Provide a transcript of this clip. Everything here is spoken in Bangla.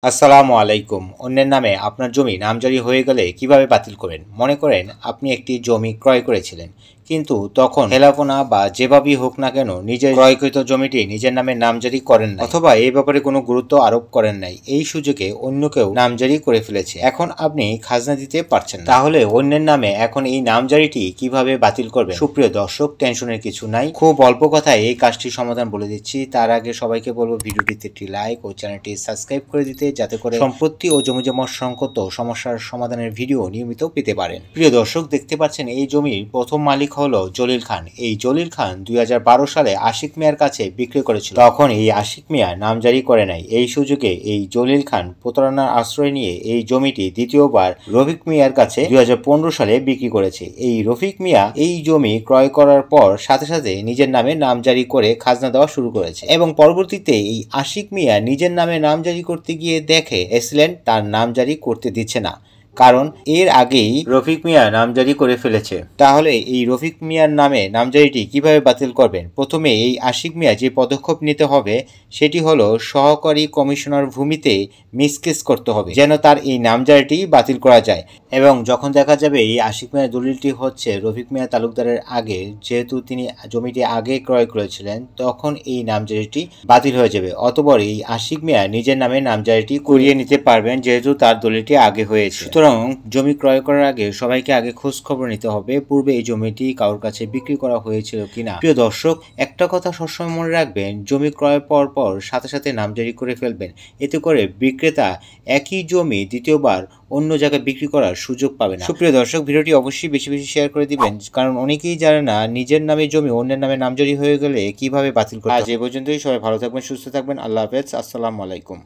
আসসালামু আলাইকুম। অন্যের নামে আপনার জমি নামজারি হয়ে গেলে কিভাবে বাতিল করবেন? মনে করেন আপনি একটি জমি ক্রয় করেছিলেন, কিন্তু তখন হেলাফোনা বা যেভাবেই হোক না কেন নিজের ক্রয়কৃত জমিটি নিজের নামে নামজারি করেন নাই, অথবা এই ব্যাপারে কোনো গুরুত্ব আরোপ করেন নাই। এই সুযোগে অন্য কেউ নামজারি করে ফেলেছে, এখন আপনি খাজনা দিতে পারছেন না। তাহলে অন্যের নামে এখন এই নামজারিটি কিভাবে বাতিল করবেন? সুপ্রিয় দর্শক, টেনশনের কিছু নাই, খুব অল্প কথায় এই কাজটির সমাধান বলে দিচ্ছি। তার আগে সবাইকে বলবো ভিডিওটিতে একটি লাইক ও চ্যানেলটি সাবস্ক্রাইব করে দিতে, যাতে করে সম্পত্তি ও জমিজমা সংক্রান্ত সমস্যার সমাধানের ভিডিও নিয়মিত পেতে পারেন। প্রিয় দর্শক, দেখতে পাচ্ছেন এই জমির প্রথম মালিক হলো জলিল খান। এই জলিল খান 2012 সালে আশিক মিয়ার কাছে বিক্রি করেছিল। তখন এই আশিক মিয়া নামজারি করে নাই। এই সুযোগে এই জলিল খান প্রতারণার আশ্রয় নিয়ে এই জমিটি দ্বিতীয়বার রফিক মিয়ার কাছে 2015 সালে বিক্রি করেছে। এই রফিক মিয়া এই জমি ক্রয় করার পর সাথে সাথে নিজের নামে নামজারি করে খাজনা দেওয়া শুরু করেছে, এবং পরবর্তীতে এই আশিক মিয়া নিজের নামে নামজারি করতে গিয়ে দেখে এসিলেন্ট তার নামজারি করতে দিচ্ছে না, কারণ এর আগেই রফিক মিয়া নামজারি করে ফেলেছে। তাহলে এই রফিক মিয়ার নামে নামজারিটি কিভাবে বাতিল করবেন? প্রথমে এই আশিক মিয়া যে পদক্ষেপ নিতে হবে সেটি হলো সহকারী কমিশনার ভূমিতে মিসকেস করতে হবে, যেন তার এই নামজারিটি বাতিল করা যায়। এবং যখন দেখা যাবে এই আশিক মিয়ার দলিলটি হচ্ছে রফিক মিয়া তালুকদারের আগে, যেহেতু তিনি জমিটি আগে ক্রয় করেছিলেন, তখন এই নামজারিটি বাতিল হয়ে যাবে। অতঃপর এই আশিক মিয়া নিজের নামে নামজারিটি করিয়ে নিতে পারবেন, যেহেতু তার দলিলটি আগে হয়েছে। সুতরাং জমি ক্রয় করার আগে সবাইকে আগে খোঁজ খবর নিতে হবে পূর্বে এই জমিটি কারোর কাছে বিক্রি করা হয়েছিল কিনা। প্রিয় দর্শক, একটা কথা সবসময় মনে রাখবেন, জমি ক্রয় পর সাথে সাথে নামজারি করে ফেলবেন। এতে করে বিক্রেতা একই জমি দ্বিতীয়বার অন্য জায়গায় বিক্রি করার সুযোগ পাবে না। সুপ্রিয় দর্শক, ভিডিওটি অবশ্যই বেশি বেশি শেয়ার করে দিবেন, কারণ অনেকেই জানে না নিজের নামে জমি অন্যের নামে নামজারি হয়ে গেলে কিভাবে বাতিল করতে হয়। আজ এ পর্যন্তই। সবাই ভালো থাকবেন, সুস্থ থাকবেন। আল্লাহ হাফেজ। আসসালামু আলাইকুম।